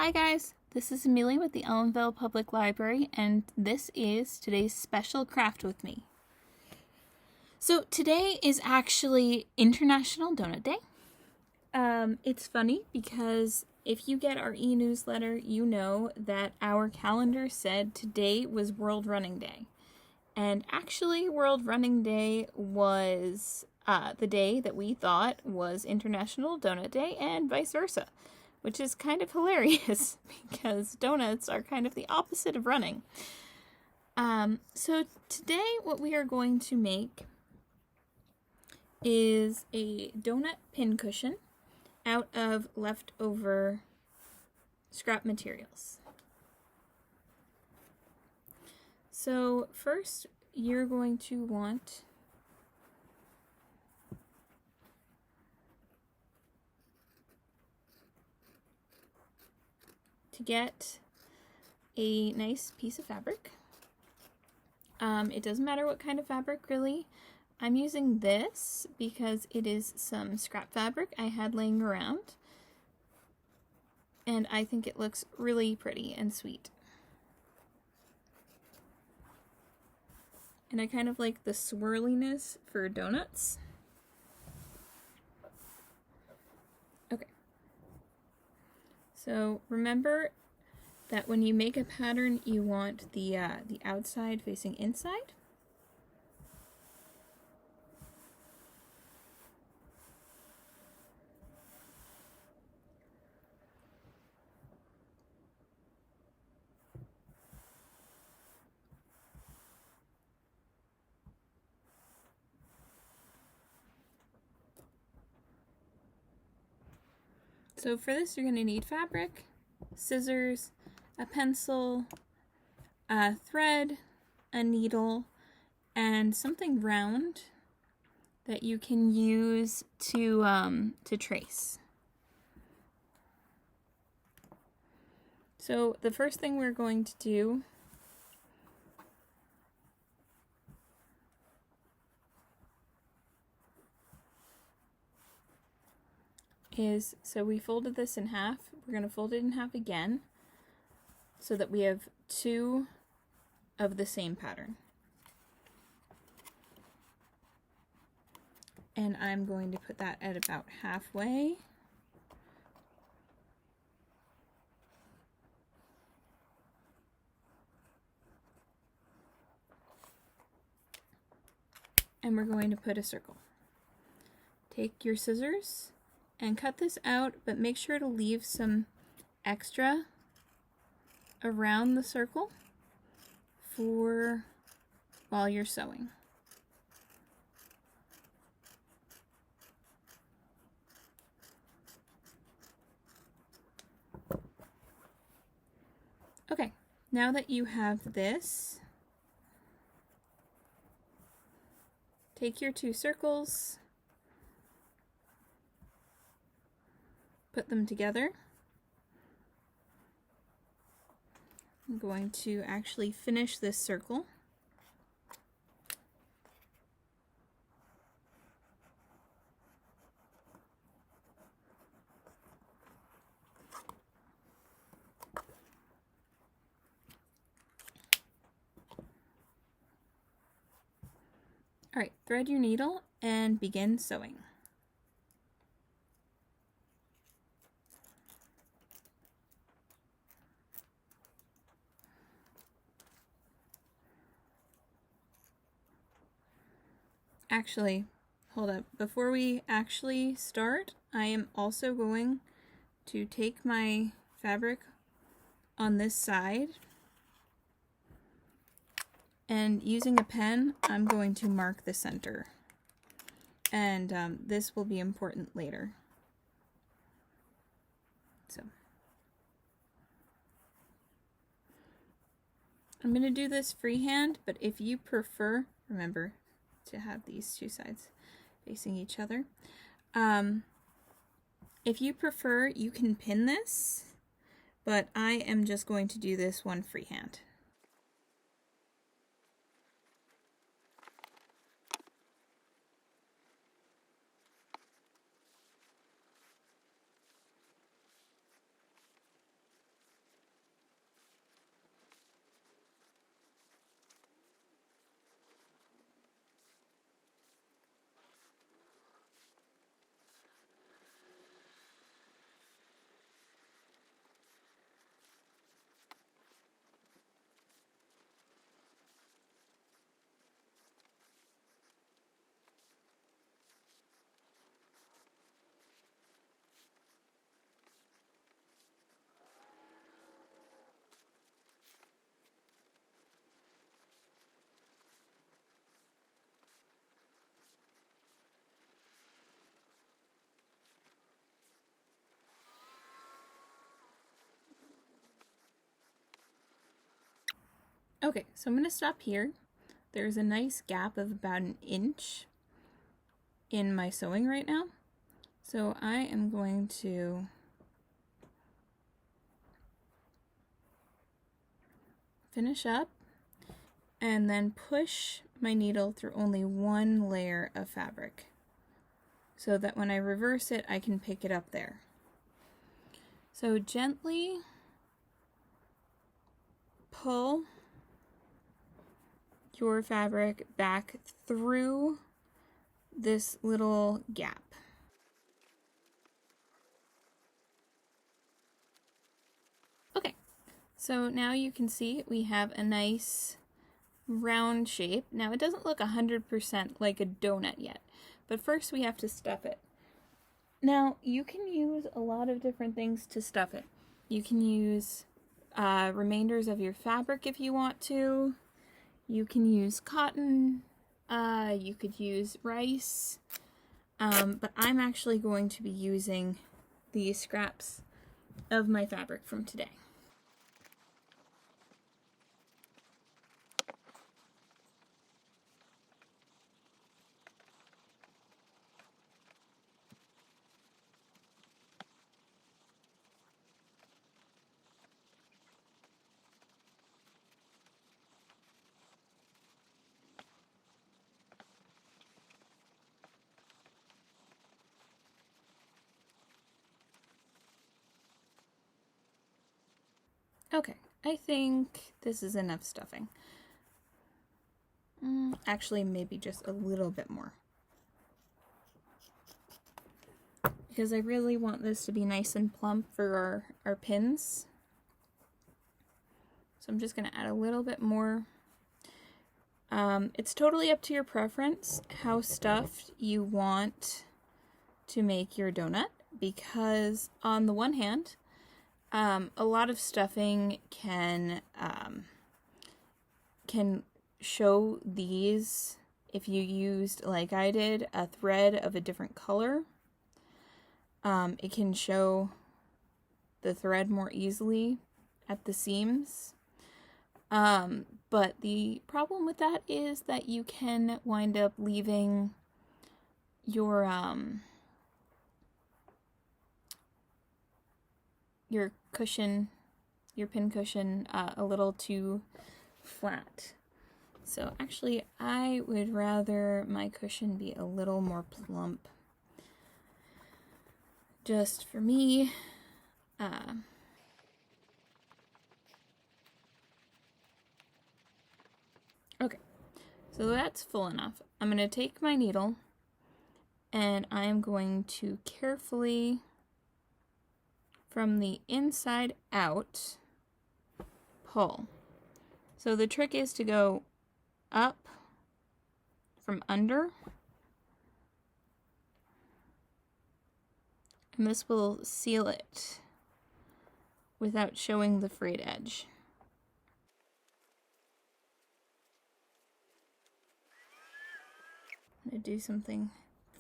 Hi guys, this is Amelia with the Ellenville Public Library, and this is today's special craft with me. So today is actually International Doughnut Day. It's funny because if you get our e-newsletter, you know that our calendar said today was World Running Day. And actually, World Running Day was the day that we thought was International Doughnut Day and vice versa. Which is kind of hilarious because donuts are kind of the opposite of running. So today what we are going to make is a donut pincushion out of leftover scrap materials. So first you're going to want to get a nice piece of fabric. It doesn't matter what kind of fabric, really. I'm using this because it is some scrap fabric I had laying around, and I think it looks really pretty and sweet. And I kind of like the swirliness for donuts. Okay. So remember that when you make a pattern, you want the outside facing inside. So for this, you're going to need fabric, scissors, a pencil, a thread, a needle, and something round that you can use to trace. So the first thing we're going to do is, so we folded this in half, we're going to fold it in half again so that we have two of the same pattern. And I'm going to put that at about halfway. And we're going to put a circle. Take your scissors and cut this out, but make sure to leave some extra around the circle for while you're sewing. Okay, now that you have this, take your two circles, put them together. I'm going to actually finish this circle. Alright, thread your needle and begin sewing. Actually, hold up. Before we actually start, I am also going to take my fabric on this side, and using a pen, I'm going to mark the center. And this will be important later. So I'm going to do this freehand, but if you prefer, remember to have these two sides facing each other. If you prefer, you can pin this, but I am just going to do this one freehand. Okay, so I'm going to stop here. There's a nice gap of about an inch in my sewing right now. So I am going to finish up and then push my needle through only one layer of fabric so that when I reverse it, I can pick it up there. So gently pull your fabric back through this little gap. Okay, so now you can see we have a nice round shape. Now it doesn't look 100% like a donut yet, but first we have to stuff it. Now you can use a lot of different things to stuff it. You can use remainders of your fabric if you want to. You can use cotton. You could use rice. But I'm actually going to be using the scraps of my fabric from today. Okay, I think this is enough stuffing. Actually, maybe just a little bit more. Because I really want this to be nice and plump for our pins. So I'm just going to add a little bit more. It's totally up to your preference how stuffed you want to make your donut, because on the one hand, a lot of stuffing can show these, if you used, like I did, a thread of a different color. It can show the thread more easily at the seams. But the problem with that is that you can wind up leaving your cushion, your pin cushion, a little too flat. So actually, I would rather my cushion be a little more plump. Just for me. Okay, so that's full enough. I'm going to take my needle and I'm going to carefully, from the inside out, pull. So the trick is to go up from under, and this will seal it without showing the frayed edge. I'm going to do something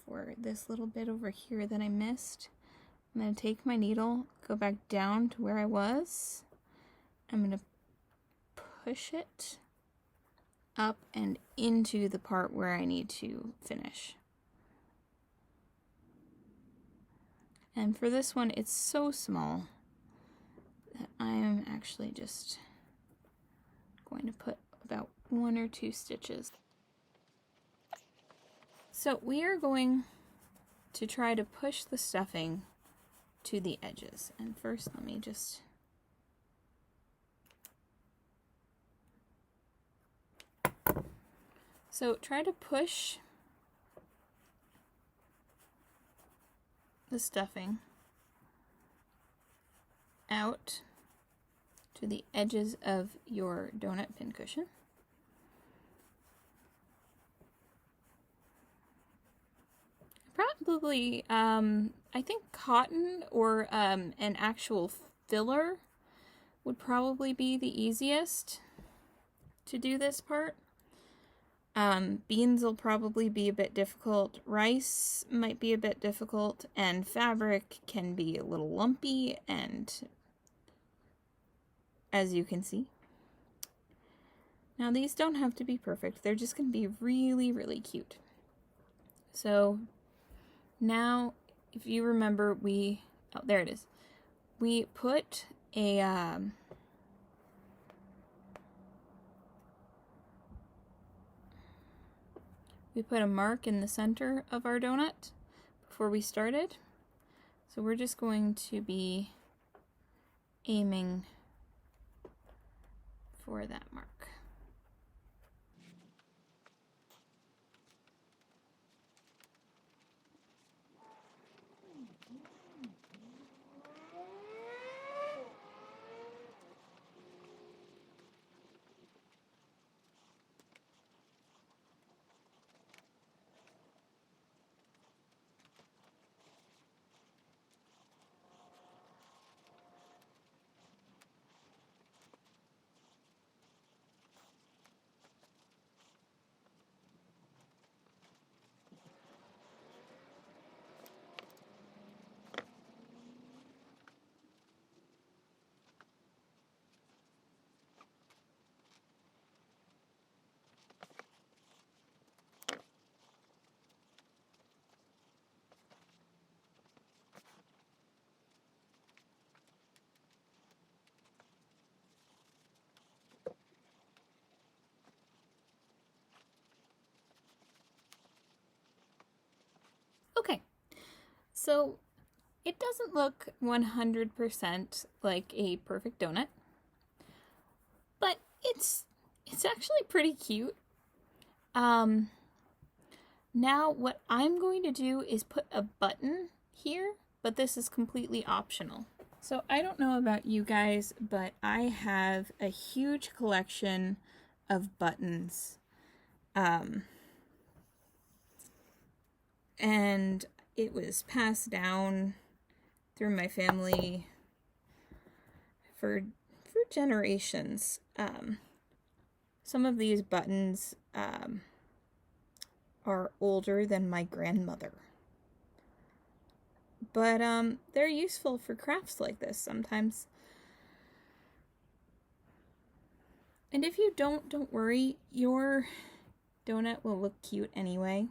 for this little bit over here that I missed. I'm going to take my needle, go back down to where I was. I'm going to push it up and into the part where I need to finish. And for this one, it's so small that I am actually just going to put about 1 or 2 stitches. So we are going to try to push the stuffing to the edges. And first, let me just try to push the stuffing out to the edges of your donut pin cushion. Probably, I think cotton or an actual filler would probably be the easiest to do this part. Beans will probably be a bit difficult. Rice might be a bit difficult, and fabric can be a little lumpy, and as you can see. Now these don't have to be perfect. They're just going to be really, really cute. So now, if you remember, oh, there it is. We put a, we put a mark in the center of our donut before we started. So we're just going to be aiming for that mark. Okay, so it doesn't look 100% like a perfect donut, but it's actually pretty cute. Now what I'm going to do is put a button here, but this is completely optional. So I don't know about you guys, but I have a huge collection of buttons. And it was passed down through my family for generations. Some of these buttons are older than my grandmother. But they're useful for crafts like this sometimes. And if you don't worry, your donut will look cute anyway.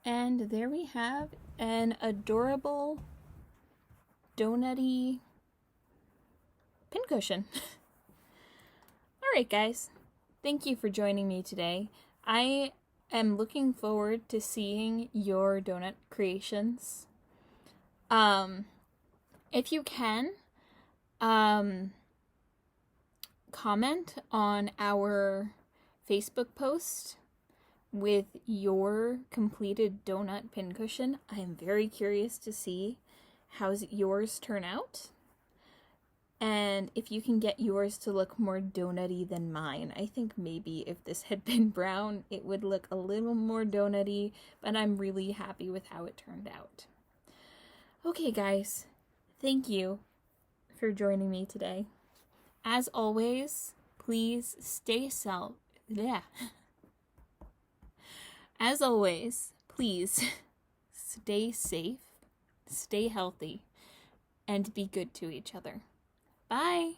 And there we have an adorable donut-y pincushion. Alright guys, thank you for joining me today. I am looking forward to seeing your donut creations. If you can, comment on our Facebook post with your completed donut pincushion. I am very curious to see how yours turn out. And if you can get yours to look more donut-y than mine. I think maybe if this had been brown, it would look a little more donut-y, but I'm really happy with how it turned out. Okay, guys, thank you for joining me today. As always, please stay As always, please stay safe, stay healthy, and be good to each other. Bye!